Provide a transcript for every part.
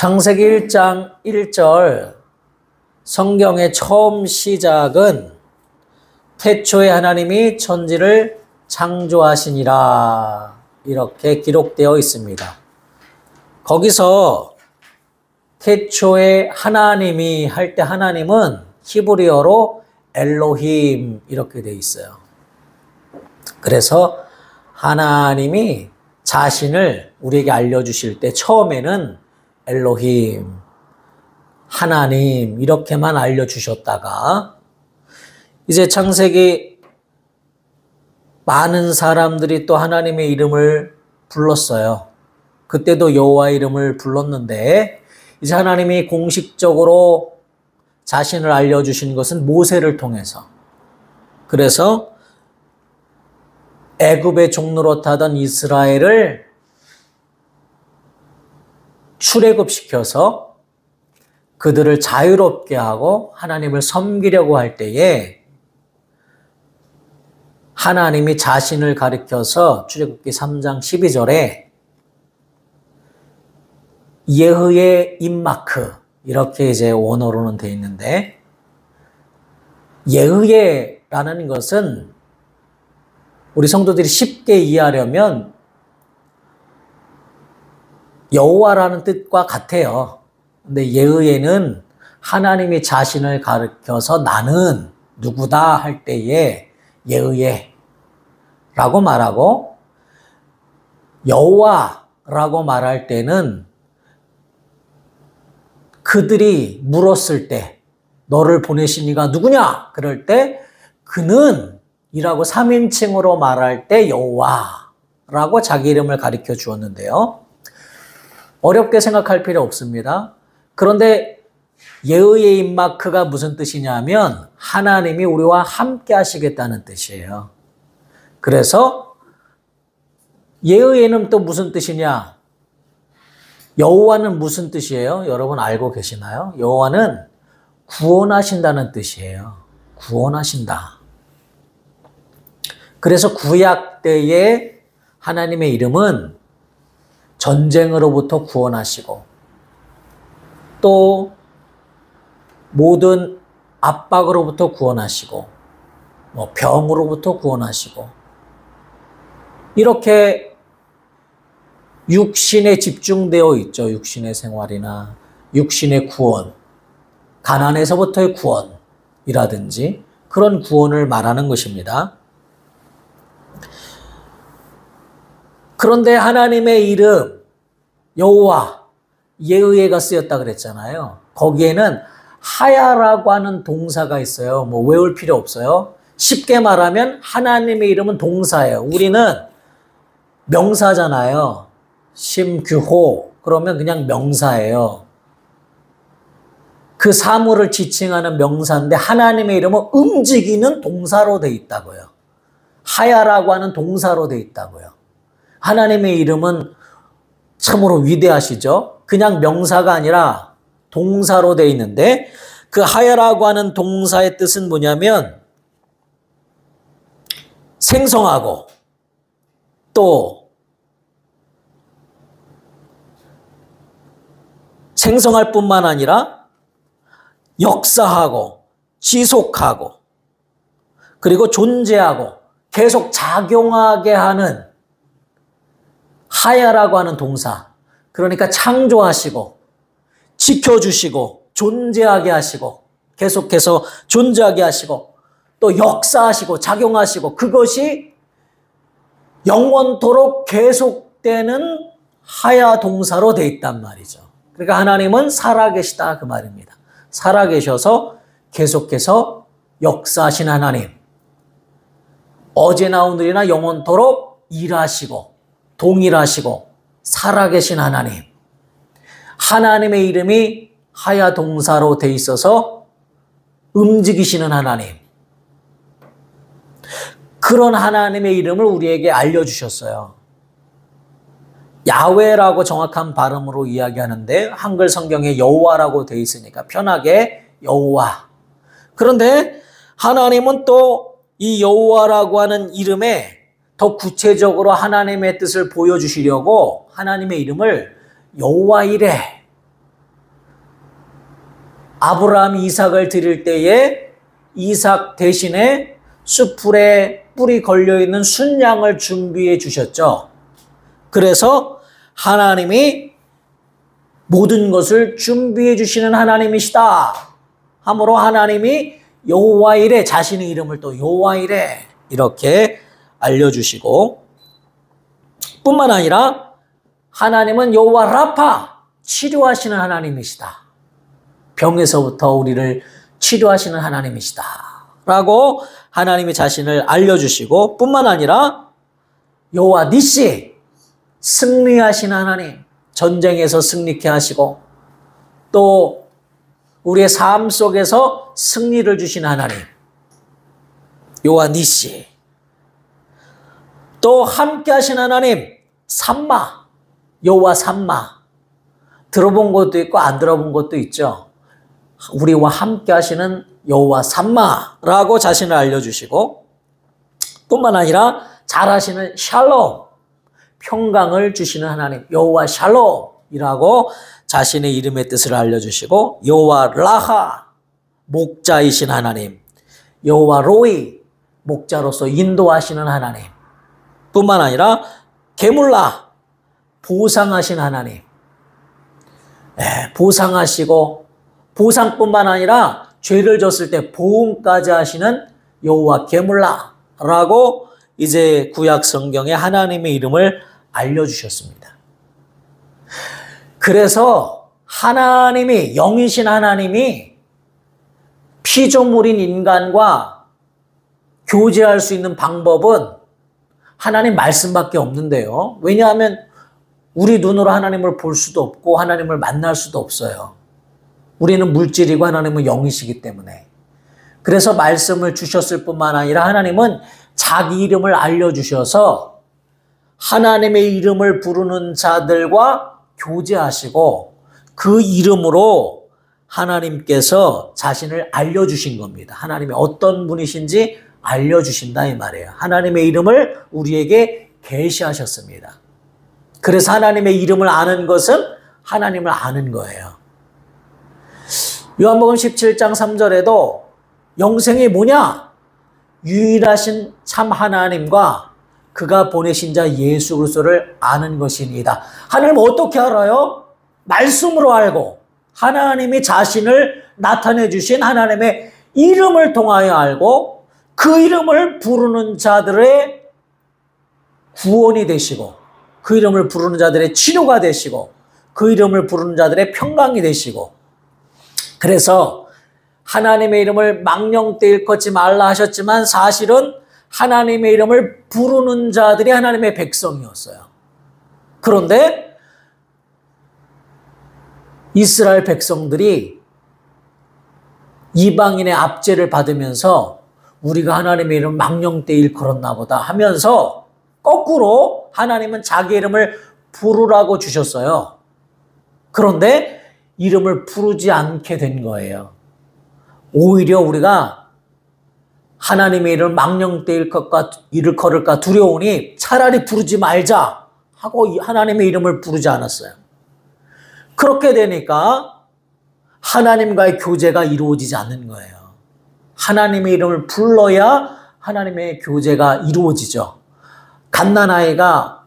창세기 1장 1절 성경의 처음 시작은 태초에 하나님이 천지를 창조하시니라 이렇게 기록되어 있습니다. 거기서 태초에 하나님이 할 때 하나님은 히브리어로 엘로힘 이렇게 되어 있어요. 그래서 하나님이 자신을 우리에게 알려주실 때 처음에는 엘로힘, 하나님 이렇게만 알려주셨다가 이제 창세기 많은 사람들이 또 하나님의 이름을 불렀어요. 그때도 여호와 이름을 불렀는데 이제 하나님이 공식적으로 자신을 알려주신 것은 모세를 통해서. 그래서 애굽의 종로로 타던 이스라엘을 출애굽시켜서 그들을 자유롭게 하고 하나님을 섬기려고 할 때에 하나님이 자신을 가리켜서 출애굽기 3장 12절에 예흐의 임마크 이렇게 이제 원어로는 되어 있는데 예흐의라는 것은 우리 성도들이 쉽게 이해하려면 여호와라는 뜻과 같아요. 근데 예의에는 하나님이 자신을 가리켜서 나는 누구다 할 때에 예의라고 말하고 여호와라고 말할 때는 그들이 물었을 때 너를 보내신 이가 누구냐? 그럴 때 그는 이라고 3인칭으로 말할 때 여호와라고 자기 이름을 가리켜 주었는데요. 어렵게 생각할 필요 없습니다. 그런데 예의의 임마크가 무슨 뜻이냐면 하나님이 우리와 함께 하시겠다는 뜻이에요. 그래서 예의에는 또 무슨 뜻이냐? 여호와는 무슨 뜻이에요? 여러분 알고 계시나요? 여호와는 구원하신다는 뜻이에요. 구원하신다. 그래서 구약 때의 하나님의 이름은 전쟁으로부터 구원하시고 또 모든 압박으로부터 구원하시고 병으로부터 구원하시고 이렇게 육신에 집중되어 있죠. 육신의 생활이나 육신의 구원, 가난에서부터의 구원이라든지 그런 구원을 말하는 것입니다. 그런데 하나님의 이름 여호와 예의가 쓰였다 그랬잖아요. 거기에는 하야라고 하는 동사가 있어요. 외울 필요 없어요. 쉽게 말하면 하나님의 이름은 동사예요. 우리는 명사잖아요. 심규호 그러면 그냥 명사예요. 그 사물을 지칭하는 명사인데 하나님의 이름은 움직이는 동사로 되어 있다고요. 하야라고 하는 동사로 되어 있다고요. 하나님의 이름은 참으로 위대하시죠? 그냥 명사가 아니라 동사로 되어 있는데 그 하야라고 하는 동사의 뜻은 뭐냐면 생성하고 또 생성할 뿐만 아니라 역사하고 지속하고 그리고 존재하고 계속 작용하게 하는 하야라고 하는 동사. 그러니까 창조하시고 지켜주시고 존재하게 하시고 계속해서 존재하게 하시고 또 역사하시고 작용하시고 그것이 영원토록 계속되는 하야 동사로 되어 있단 말이죠. 그러니까 하나님은 살아계시다 그 말입니다. 살아계셔서 계속해서 역사하신 하나님. 어제나 오늘이나 영원토록 일하시고 동일하시고 살아계신 하나님. 하나님의 이름이 하야 동사로 돼 있어서 움직이시는 하나님. 그런 하나님의 이름을 우리에게 알려주셨어요. 야훼라고 정확한 발음으로 이야기하는데 한글 성경에 여호와라고 돼 있으니까 편하게 여호와. 그런데 하나님은 또 이 여호와라고 하는 이름에 더 구체적으로 하나님의 뜻을 보여주시려고 하나님의 이름을 여호와 이레 아브라함이 이삭을 드릴 때에 이삭 대신에 숯불에 뿔이 걸려있는 순양을 준비해 주셨죠. 그래서 하나님이 모든 것을 준비해 주시는 하나님이시다 하므로 하나님이 여호와 이레, 자신의 이름을 또 여호와 이레 이렇게 알려주시고, 뿐만 아니라 하나님은 여호와 라파, 치료하시는 하나님이시다. 병에서부터 우리를 치료하시는 하나님이시다 라고 하나님이 자신을 알려주시고, 뿐만 아니라 여호와 니시, 승리하시는 하나님, 전쟁에서 승리케 하시고 또 우리의 삶 속에서 승리를 주시는 하나님, 여호와 니시. 또 함께 하시는 하나님, 삼마, 여호와 삼마. 들어본 것도 있고 안 들어본 것도 있죠. 우리와 함께 하시는 여호와 삼마라고 자신을 알려주시고, 뿐만 아니라 잘하시는 샬롬, 평강을 주시는 하나님, 여호와 샬롬이라고 자신의 이름의 뜻을 알려주시고, 여호와 라하, 목자이신 하나님, 여호와 로이, 목자로서 인도하시는 하나님, 뿐만 아니라 게물라, 보상하신 하나님, 보상하시고 보상뿐만 아니라 죄를 졌을 때 보응까지 하시는 여호와 게물라라고 이제 구약 성경에 하나님의 이름을 알려주셨습니다. 그래서 하나님이, 영이신 하나님이 피조물인 인간과 교제할 수 있는 방법은 하나님 말씀밖에 없는데요. 왜냐하면 우리 눈으로 하나님을 볼 수도 없고 하나님을 만날 수도 없어요. 우리는 물질이고 하나님은 영이시기 때문에. 그래서 말씀을 주셨을 뿐만 아니라 하나님은 자기 이름을 알려주셔서 하나님의 이름을 부르는 자들과 교제하시고 그 이름으로 하나님께서 자신을 알려주신 겁니다. 하나님이 어떤 분이신지 알려주신다 이 말이에요. 하나님의 이름을 우리에게 계시하셨습니다. 그래서 하나님의 이름을 아는 것은 하나님을 아는 거예요. 요한복음 17장 3절에도 영생이 뭐냐? 유일하신 참 하나님과 그가 보내신 자 예수 그리스도를 아는 것이니이다. 하나님은 어떻게 알아요? 말씀으로 알고 하나님이 자신을 나타내 주신 하나님의 이름을 통하여 알고 그 이름을 부르는 자들의 구원이 되시고 그 이름을 부르는 자들의 치료가 되시고 그 이름을 부르는 자들의 평강이 되시고, 그래서 하나님의 이름을 망령되 일컫지 말라 하셨지만 사실은 하나님의 이름을 부르는 자들이 하나님의 백성이었어요. 그런데 이스라엘 백성들이 이방인의 압제를 받으면서 우리가 하나님의 이름 망령되 일컬었나 보다 하면서 거꾸로 하나님은 자기 이름을 부르라고 주셨어요. 그런데 이름을 부르지 않게 된 거예요. 오히려 우리가 하나님의 이름을 망령되 일컬을까 두려우니 차라리 부르지 말자 하고 하나님의 이름을 부르지 않았어요. 그렇게 되니까 하나님과의 교제가 이루어지지 않는 거예요. 하나님의 이름을 불러야 하나님의 교제가 이루어지죠. 갓난아이가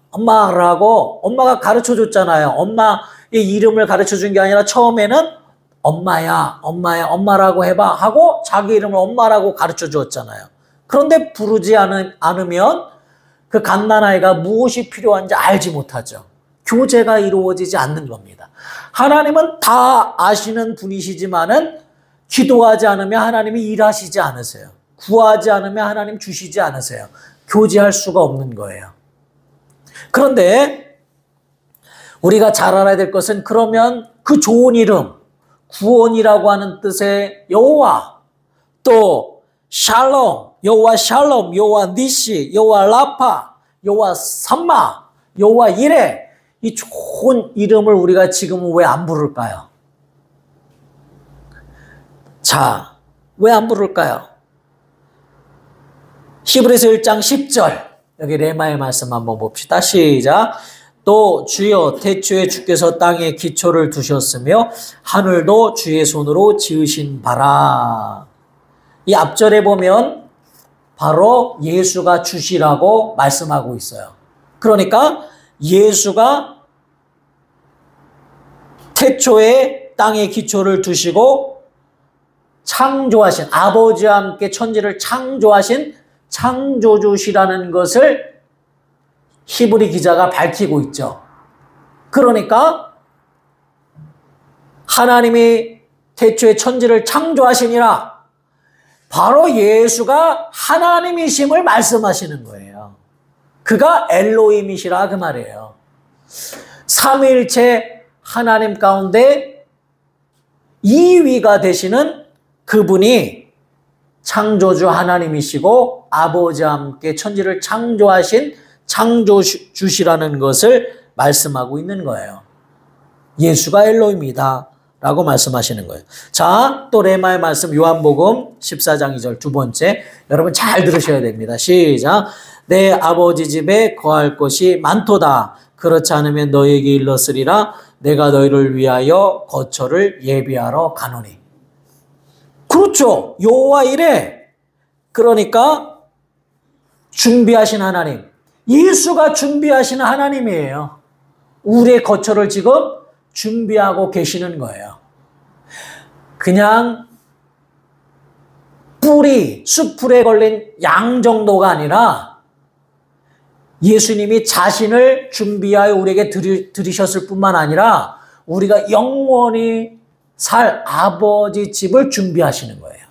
엄마라고 엄마가 가르쳐 줬잖아요. 엄마의 이름을 가르쳐 준 게 아니라 처음에는 엄마라고 해봐 하고 자기 이름을 엄마라고 가르쳐 주었잖아요. 그런데 부르지 않으면 그 갓난아이가 무엇이 필요한지 알지 못하죠. 교제가 이루어지지 않는 겁니다. 하나님은 다 아시는 분이시지만은 기도하지 않으면 하나님이 일하시지 않으세요. 구하지 않으면 하나님 주시지 않으세요. 교제할 수가 없는 거예요. 그런데 우리가 잘 알아야 될 것은, 그러면 그 좋은 이름, 구원이라고 하는 뜻의 여호와, 또 샬롬, 여호와 샬롬, 여호와 니시, 여호와 라파, 여호와 삼마, 여호와 이레, 이 좋은 이름을 우리가 지금은 왜 안 부를까요? 자, 왜 안 부를까요? 히브리서 1장 10절, 여기 레마의 말씀 한번 봅시다. 시작. 또 주여 태초에 주께서 땅에 기초를 두셨으며 하늘도 주의 손으로 지으신 바라. 이 앞절에 보면 바로 예수가 주시라고 말씀하고 있어요. 그러니까 예수가 태초에 땅에 기초를 두시고 창조하신, 아버지와 함께 천지를 창조하신 창조주시라는 것을 히브리 기자가 밝히고 있죠. 그러니까 하나님이 태초에 천지를 창조하시니라, 바로 예수가 하나님이심을 말씀하시는 거예요. 그가 엘로힘이시라 그 말이에요. 삼위일체 하나님 가운데 2위가 되시는 그분이 창조주 하나님이시고 아버지와 함께 천지를 창조하신 창조주시라는 것을 말씀하고 있는 거예요. 예수가 엘로힘이다 라고 말씀하시는 거예요. 자, 또 레마의 말씀 요한복음 14장 2절 두 번째, 여러분 잘 들으셔야 됩니다. 시작. 내 아버지 집에 거할 것이 많도다. 그렇지 않으면 너에게 일렀으리라. 내가 너희를 위하여 거처를 예비하러 가노니. 그렇죠. 여호와 이레. 그러니까 준비하신 하나님, 예수가 준비하시는 하나님이에요. 우리의 거처를 지금 준비하고 계시는 거예요. 그냥 뿌리, 숯불에 걸린 양 정도가 아니라 예수님이 자신을 준비하여 우리에게 들이셨을 뿐만 아니라 우리가 영원히 살 아버지 집을 준비하시는 거예요.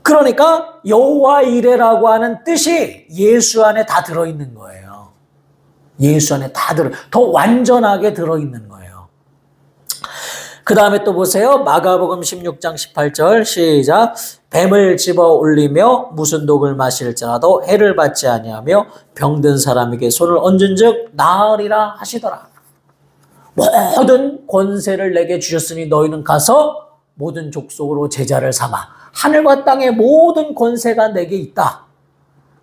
그러니까 여호와 이레라고 하는 뜻이 예수 안에 다 들어있는 거예요. 예수 안에 다 더 완전하게 들어있는 거예요. 그 다음에 또 보세요. 마가복음 16장 18절 시작. 뱀을 집어 올리며 무슨 독을 마실지라도 해를 받지 아니하며 병든 사람에게 손을 얹은 즉 나으리라 하시더라. 모든 권세를 내게 주셨으니 너희는 가서 모든 족속으로 제자를 삼아. 하늘과 땅의 모든 권세가 내게 있다.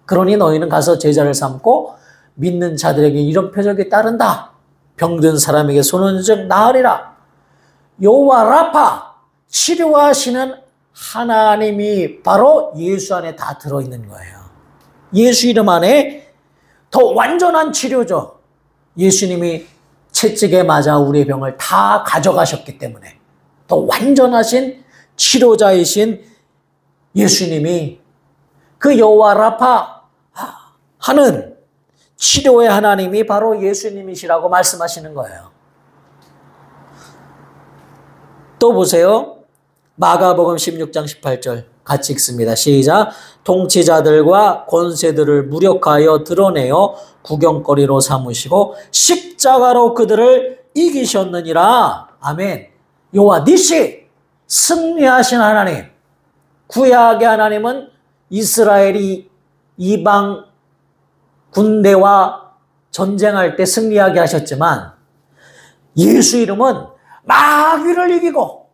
그러니 너희는 가서 제자를 삼고 믿는 자들에게 이런 표적이 따른다. 병든 사람에게 손을 얹은 즉 나으리라. 여호와 라파, 치료하시는 하나님이 바로 예수 안에 다 들어있는 거예요. 예수 이름 안에 더 완전한 치료죠. 예수님이 채찍에 맞아 우리의 병을 다 가져가셨기 때문에 더 완전하신 치료자이신 예수님이 그 여호와 라파 하는 치료의 하나님이 바로 예수님이시라고 말씀하시는 거예요. 또 보세요. 마가복음 16장 18절 같이 읽습니다. 시작. 통치자들과 권세들을 무력하여 드러내어 구경거리로 삼으시고 십자가로 그들을 이기셨느니라. 아멘. 여호와 니시, 승리하신 하나님. 구약의 하나님은 이스라엘이 이방 군대와 전쟁할 때 승리하게 하셨지만 예수 이름은 마귀를 이기고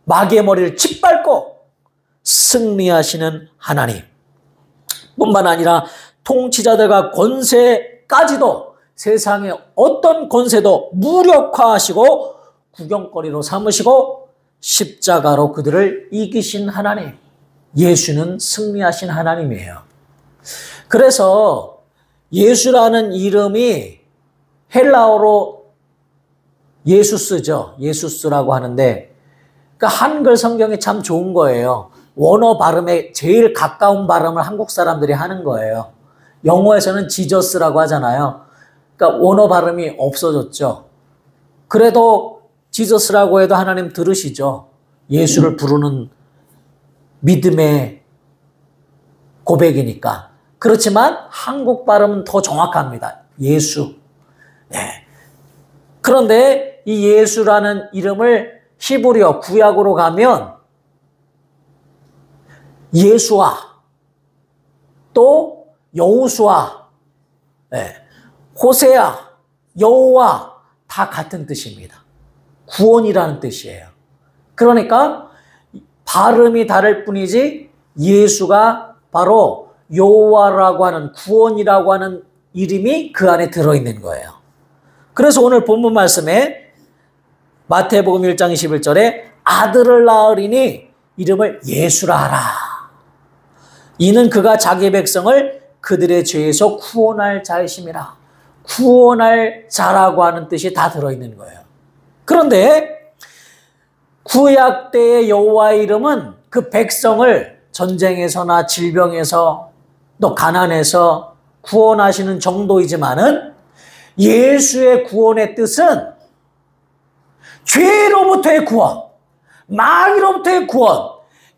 마귀의 머리를 짓밟고 승리하시는 하나님 뿐만 아니라 통치자들과 권세까지도 세상의 어떤 권세도 무력화하시고 구경거리로 삼으시고 십자가로 그들을 이기신 하나님. 예수는 승리하신 하나님이에요. 그래서 예수라는 이름이 헬라어로 예수스죠. 예수스라고 하는데 그러니까 한글 성경이 참 좋은 거예요. 원어 발음에 제일 가까운 발음을 한국 사람들이 하는 거예요. 영어에서는 지저스라고 하잖아요. 그러니까 원어 발음이 없어졌죠. 그래도 지저스라고 해도 하나님 들으시죠. 예수를 부르는 믿음의 고백이니까. 그렇지만 한국 발음은 더 정확합니다. 예수. 네. 그런데 이 예수라는 이름을 히브리어 구약으로 가면 예수아 또 여호수아, 네. 호세아, 여호와 다 같은 뜻입니다. 구원이라는 뜻이에요. 그러니까 발음이 다를 뿐이지 예수가 바로 여호와라고 하는 구원이라고 하는 이름이 그 안에 들어있는 거예요. 그래서 오늘 본문 말씀에 마태복음 1장 21절에 아들을 낳으리니 이름을 예수라 하라. 이는 그가 자기 백성을 그들의 죄에서 구원할 자이심이라. 구원할 자라고 하는 뜻이 다 들어있는 거예요. 그런데 구약 때의 여호와의 이름은 그 백성을 전쟁에서나 질병에서 또 가난에서 구원하시는 정도이지만은 예수의 구원의 뜻은 죄로부터의 구원, 마귀로부터의 구원,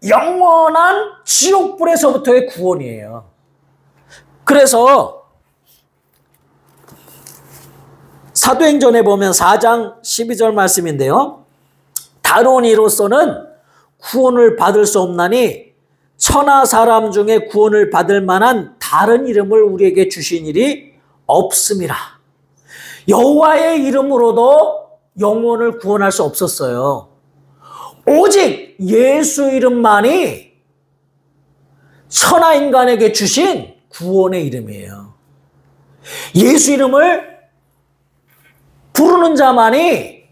영원한 지옥불에서부터의 구원이에요. 그래서 사도행전에 보면 4장 12절 말씀인데요. 다른 이로서는 구원을 받을 수 없나니 천하 사람 중에 구원을 받을 만한 다른 이름을 우리에게 주신 일이 없음이라. 여호와의 이름으로도 영혼을 구원할 수 없었어요. 오직 예수 이름만이 천하 인간에게 주신 구원의 이름이에요. 예수 이름을 부르는 자만이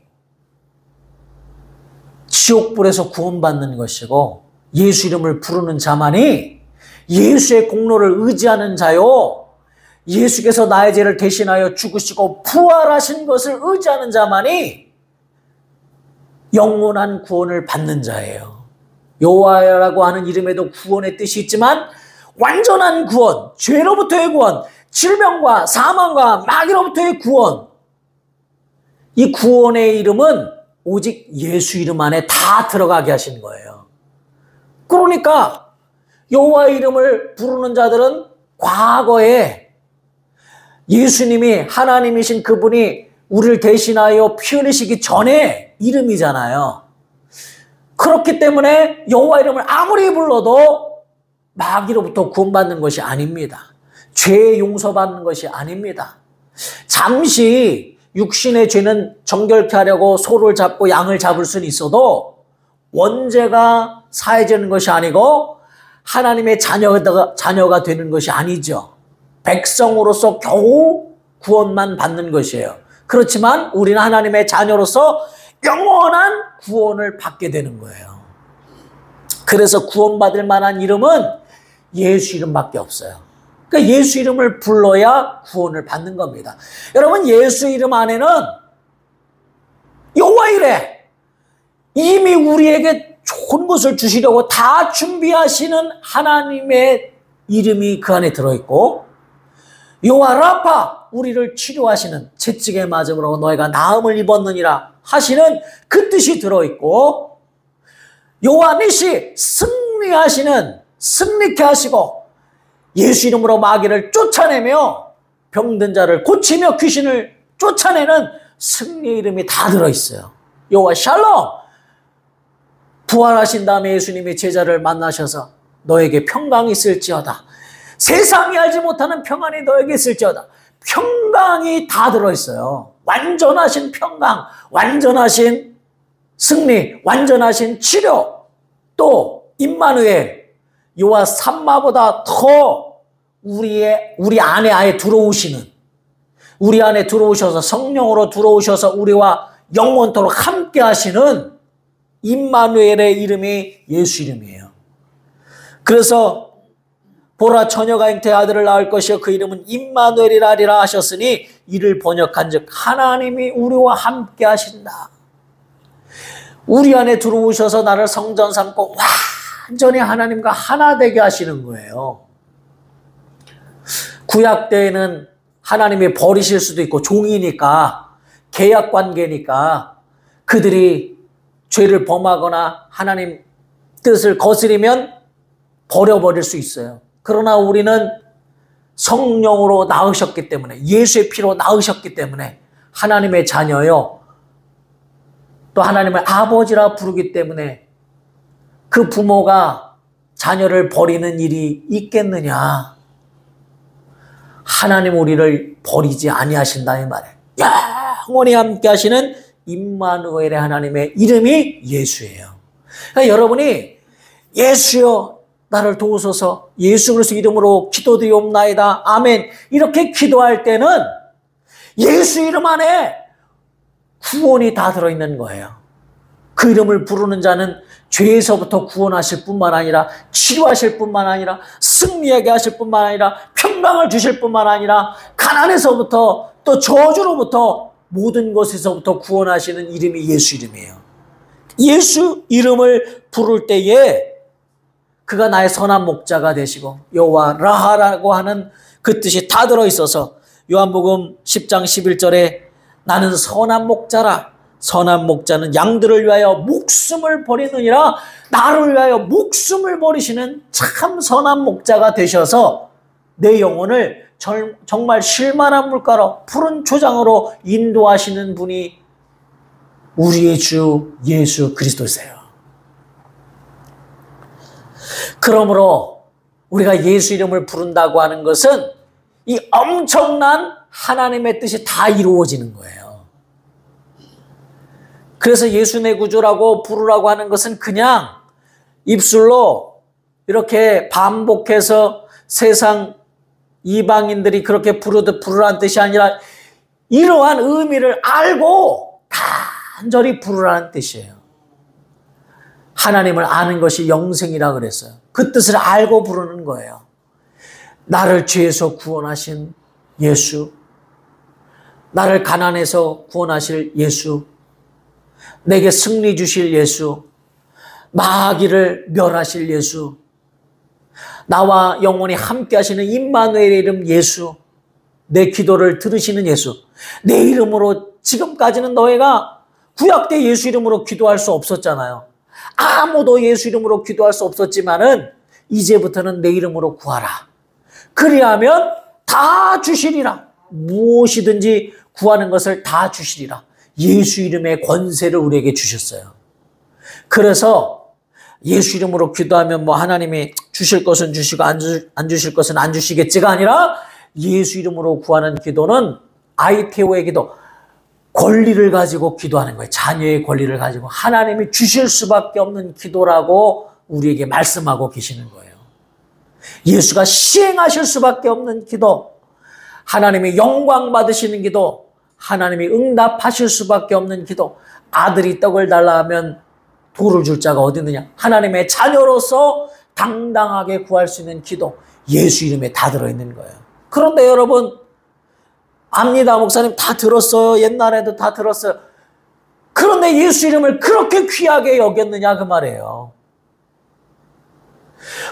지옥불에서 구원받는 것이고 예수 이름을 부르는 자만이 예수의 공로를 의지하는 자요, 예수께서 나의 죄를 대신하여 죽으시고 부활하신 것을 의지하는 자만이 영원한 구원을 받는 자예요. 여호와라고 하는 이름에도 구원의 뜻이 있지만 완전한 구원, 죄로부터의 구원, 질병과 사망과 마귀로부터의 구원, 이 구원의 이름은 오직 예수 이름 안에 다 들어가게 하신 거예요. 그러니까 여호와의 이름을 부르는 자들은 과거에 예수님이 하나님이신 그분이 우리를 대신하여 피 흘리시기 전에 이름이잖아요. 그렇기 때문에 여호와 이름을 아무리 불러도 마귀로부터 구원받는 것이 아닙니다. 죄 용서받는 것이 아닙니다. 잠시 육신의 죄는 정결케 하려고 소를 잡고 양을 잡을 수는 있어도 원죄가 사해지는 것이 아니고 하나님의 자녀가 되는 것이 아니죠. 백성으로서 겨우 구원만 받는 것이에요. 그렇지만 우리는 하나님의 자녀로서 영원한 구원을 받게 되는 거예요. 그래서 구원받을 만한 이름은 예수 이름밖에 없어요. 그러니까 예수 이름을 불러야 구원을 받는 겁니다. 여러분, 예수 이름 안에는 여호와 이래 이미 우리에게 좋은 것을 주시려고 다 준비하시는 하나님의 이름이 그 안에 들어있고, 여호와 라파 우리를 치료하시는, 채찍에 맞음으로 너희가 나음을 입었느니라 하시는 그 뜻이 들어있고, 여호와 니시 승리하시는, 승리케 하시고 예수 이름으로 마귀를 쫓아내며 병든 자를 고치며 귀신을 쫓아내는 승리의 이름이 다 들어있어요. 여호와 샬롬, 부활하신 다음에 예수님이 제자를 만나셔서 너에게 평강이 있을지어다, 세상이 알지 못하는 평안이 너에게 있을지어다, 평강이 다 들어있어요. 완전하신 평강, 완전하신 승리, 완전하신 치료, 또 임마누엘, 여호와 삼마보다 더 우리 안에 아예 들어오시는, 우리 안에 들어오셔서 성령으로 들어오셔서 우리와 영원토록 함께 하시는 임마누엘의 이름이 예수 이름이에요. 그래서 보라, 처녀가 잉태해 아들을 낳을 것이요 그 이름은 임마누엘이라 하리라 하셨으니 이를 번역한즉 하나님이 우리와 함께 하신다. 우리 안에 들어오셔서 나를 성전 삼고 완전히 하나님과 하나 되게 하시는 거예요. 구약 때에는 하나님이 버리실 수도 있고 종이니까, 계약 관계니까 그들이 죄를 범하거나 하나님 뜻을 거스리면 버려버릴 수 있어요. 그러나 우리는 성령으로 낳으셨기 때문에, 예수의 피로 낳으셨기 때문에 하나님의 자녀요, 또 하나님을 아버지라 부르기 때문에 그 부모가 자녀를 버리는 일이 있겠느냐. 하나님 우리를 버리지 아니하신다 이 말이에요. 영원히 함께 하시는 임마누엘의 하나님의 이름이 예수예요. 그러니까 여러분이 예수여 나를 도우소서 예수 그리스도 이름으로 기도드리옵나이다. 아멘. 이렇게 기도할 때는 예수 이름 안에 구원이 다 들어있는 거예요. 그 이름을 부르는 자는 죄에서부터 구원하실 뿐만 아니라 치료하실 뿐만 아니라 승리하게 하실 뿐만 아니라 평강을 주실 뿐만 아니라 가난에서부터 또 저주로부터 모든 것에서부터 구원하시는 이름이 예수 이름이에요. 예수 이름을 부를 때에 그가 나의 선한 목자가 되시고 여호와 라하라고 하는 그 뜻이 다 들어있어서 요한복음 10장 11절에 나는 선한 목자라. 선한 목자는 양들을 위하여 목숨을 버리느니라. 나를 위하여 목숨을 버리시는 참 선한 목자가 되셔서 내 영혼을 정말 쉴만한 물가로 푸른 초장으로 인도하시는 분이 우리의 주 예수 그리스도세요. 그러므로 우리가 예수 이름을 부른다고 하는 것은 이 엄청난 하나님의 뜻이 다 이루어지는 거예요. 그래서 예수 내 구주라고 부르라고 하는 것은 그냥 입술로 이렇게 반복해서 세상 이방인들이 그렇게 부르듯 부르라는 뜻이 아니라 이러한 의미를 알고 간절히 부르라는 뜻이에요. 하나님을 아는 것이 영생이라 그랬어요. 그 뜻을 알고 부르는 거예요. 나를 죄에서 구원하신 예수, 나를 가난에서 구원하실 예수, 내게 승리 주실 예수, 마귀를 멸하실 예수, 나와 영원히 함께 하시는 임마누엘의 이름 예수, 내 기도를 들으시는 예수. 내 이름으로 지금까지는 너희가 구약 때 예수 이름으로 기도할 수 없었잖아요. 아무도 예수 이름으로 기도할 수 없었지만은 이제부터는 내 이름으로 구하라. 그리하면 다 주시리라. 무엇이든지 구하는 것을 다 주시리라. 예수 이름의 권세를 우리에게 주셨어요. 그래서 예수 이름으로 기도하면 하나님이 주실 것은 주시고 안 주실 것은 안 주시겠지가 아니라 예수 이름으로 구하는 기도는 아이테오의 기도, 권리를 가지고 기도하는 거예요. 자녀의 권리를 가지고 하나님이 주실 수밖에 없는 기도라고 우리에게 말씀하고 계시는 거예요. 예수가 시행하실 수밖에 없는 기도, 하나님이 영광 받으시는 기도, 하나님이 응답하실 수밖에 없는 기도. 아들이 떡을 달라 하면 돌을 줄 자가 어디 있느냐. 하나님의 자녀로서 당당하게 구할 수 있는 기도, 예수 이름에 다 들어있는 거예요. 그런데 여러분 압니다. 목사님 다 들었어요. 옛날에도 다 들었어요. 그런데 예수 이름을 그렇게 귀하게 여겼느냐 그 말이에요.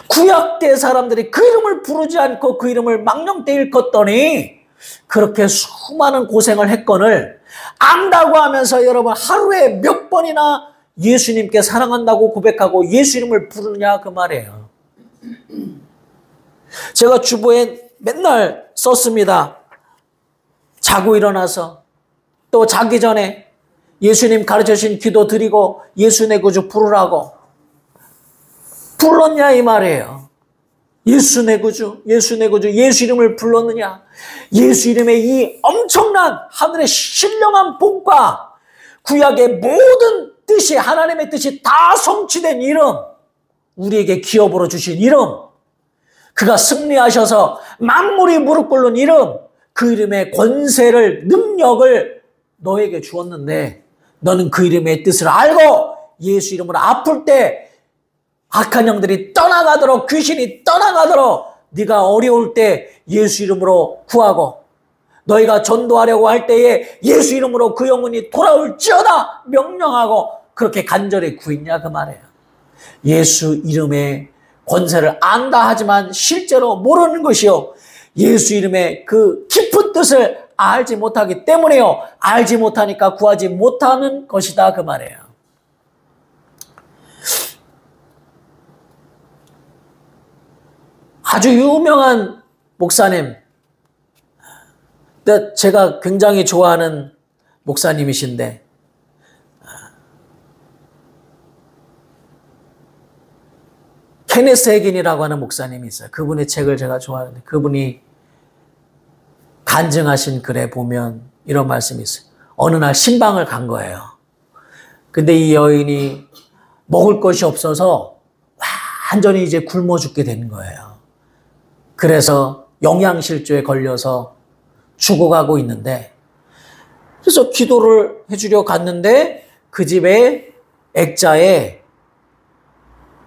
구약 때 사람들이 그 이름을 부르지 않고 그 이름을 망령되 일컫더니 그렇게 수많은 고생을 했거늘 안다고 하면서 여러분 하루에 몇 번이나 예수님께 사랑한다고 고백하고 예수 이름을 부르냐 그 말이에요. 제가 주보에 맨날 썼습니다. 자고 일어나서 또 자기 전에 예수님 가르쳐주신 기도 드리고 예수 내 구주 부르라고 불렀냐 이 말이에요. 예수 내 구주, 예수 내 구주, 예수 이름을 불렀느냐. 예수 이름의 이 엄청난 하늘의 신령한 복과 구약의 모든 뜻이, 하나님의 뜻이 다 성취된 이름, 우리에게 기업으로 주신 이름, 그가 승리하셔서 만물이 무릎 꿇는 이름, 그 이름의 권세를, 능력을 너에게 주었는데 너는 그 이름의 뜻을 알고 예수 이름으로 아플 때 악한 영들이 떠나가도록, 귀신이 떠나가도록 네가 어려울 때 예수 이름으로 구하고 너희가 전도하려고 할 때에 예수 이름으로 그 영혼이 돌아올지어다 명령하고 그렇게 간절히 구했냐 그 말이에요. 예수 이름의 권세를 안다 하지만 실제로 모르는 것이요, 예수 이름의 그 깊은 뜻을 알지 못하기 때문에요. 알지 못하니까 구하지 못하는 것이다 그 말이에요. 아주 유명한 목사님, 제가 굉장히 좋아하는 목사님이신데 케네스 해긴이라고 하는 목사님이 있어요. 그분의 책을 제가 좋아하는데 그분이 간증하신 글에 보면 이런 말씀이 있어요. 어느 날 신방을 간 거예요. 근데 이 여인이 먹을 것이 없어서 완전히 이제 굶어 죽게 된 거예요. 그래서 영양실조에 걸려서 죽어가고 있는데, 그래서 기도를 해주려 갔는데 그 집에 액자에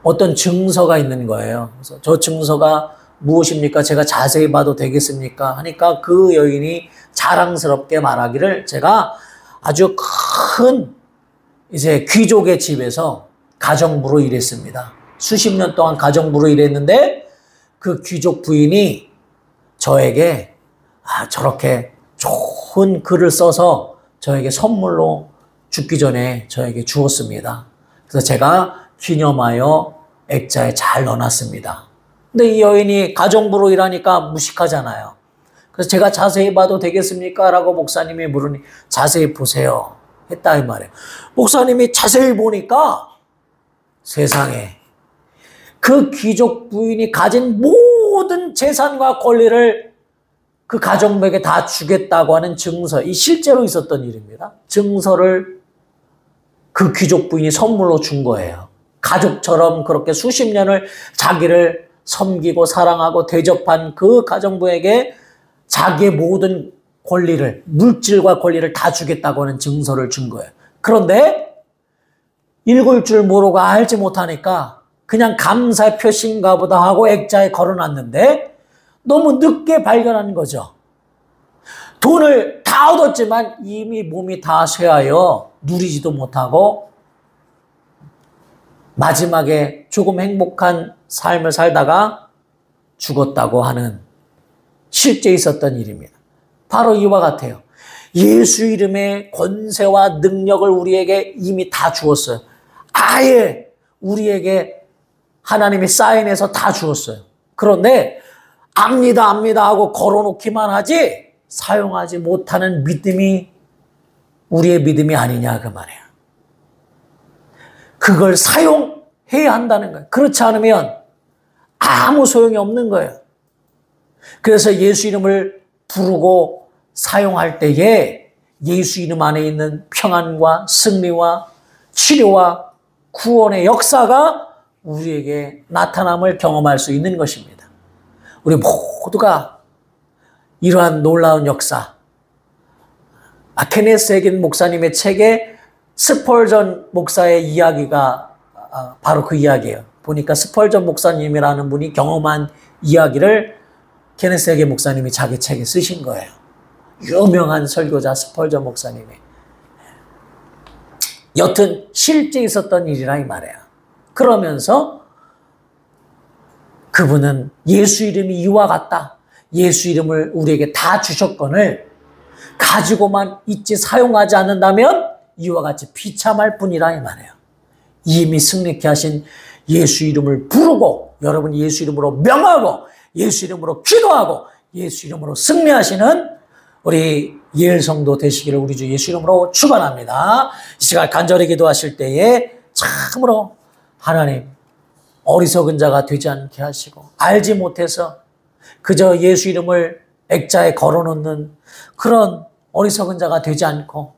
어떤 증서가 있는 거예요. 그래서 저 증서가 무엇입니까? 제가 자세히 봐도 되겠습니까? 하니까 그 여인이 자랑스럽게 말하기를, 제가 아주 큰 이제 귀족의 집에서 가정부로 일했습니다. 수십 년 동안 가정부로 일했는데 그 귀족 부인이 저에게 저렇게 좋은 글을 써서 저에게 선물로 죽기 전에 저에게 주었습니다. 그래서 제가 기념하여 액자에 잘 넣어놨습니다. 근데 이 여인이 가정부로 일하니까 무식하잖아요. 그래서 제가 자세히 봐도 되겠습니까? 라고 목사님이 물으니 자세히 보세요 했다 이 말이에요. 목사님이 자세히 보니까 세상에 그 귀족 부인이 가진 모든 재산과 권리를 그 가정부에게 다 주겠다고 하는 증서, 이 실제로 있었던 일입니다. 증서를 그 귀족 부인이 선물로 준 거예요. 가족처럼 그렇게 수십 년을 자기를 섬기고 사랑하고 대접한 그 가정부에게 자기의 모든 권리를, 물질과 권리를 다 주겠다고 하는 증서를 준 거예요. 그런데 읽을 줄 모르고 알지 못하니까 그냥 감사의 표시인가 보다 하고 액자에 걸어놨는데 너무 늦게 발견한 거죠. 돈을 다 얻었지만 이미 몸이 다 쇠하여 누리지도 못하고 마지막에 조금 행복한 삶을 살다가 죽었다고 하는 실제 있었던 일입니다. 바로 이와 같아요. 예수 이름의 권세와 능력을 우리에게 이미 다 주었어요. 아예 우리에게 하나님이 사인해서 다 주었어요. 그런데 압니다 하고 걸어놓기만 하지 사용하지 못하는 믿음이 우리의 믿음이 아니냐 그 말이에요. 그걸 사용해야 한다는 거예요. 그렇지 않으면 아무 소용이 없는 거예요. 그래서 예수 이름을 부르고 사용할 때에 예수 이름 안에 있는 평안과 승리와 치료와 구원의 역사가 우리에게 나타남을 경험할 수 있는 것입니다. 우리 모두가 이러한 놀라운 역사, 케네스 해긴 목사님의 책에 스펄전 목사의 이야기가 바로 그 이야기예요. 보니까 스펄전 목사님이라는 분이 경험한 이야기를 케네스 해긴 목사님이 자기 책에 쓰신 거예요. 유명한 설교자 스펄전 목사님이. 여튼 실제 있었던 일이라 이 말이에요. 그러면서 그분은 예수 이름이 이와 같다. 예수 이름을 우리에게 다 주셨건을 가지고만 있지 사용하지 않는다면 이와 같이 비참할 뿐이라 이 말이에요. 이미 승리케 하신 예수 이름을 부르고 여러분 예수 이름으로 명하고 예수 이름으로 기도하고 예수 이름으로 승리하시는 우리 예일 성도 되시기를 우리 주 예수 이름으로 축원합니다. 이 시간 간절히 기도하실 때에 참으로 하나님 어리석은 자가 되지 않게 하시고 알지 못해서 그저 예수 이름을 액자에 걸어놓는 그런 어리석은 자가 되지 않고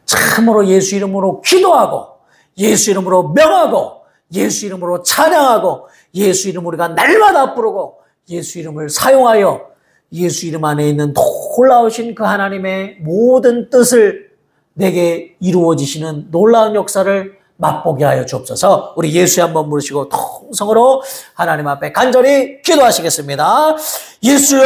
참으로 예수 이름으로 기도하고 예수 이름으로 명하고 예수 이름으로 찬양하고 예수 이름으로 우리가 날마다 부르고 예수 이름을 사용하여 예수 이름 안에 있는 놀라우신 그 하나님의 모든 뜻을 내게 이루어지시는 놀라운 역사를 맛보게 하여 주옵소서. 우리 예수에 한번 부르시고 통성으로 하나님 앞에 간절히 기도하시겠습니다. 예수여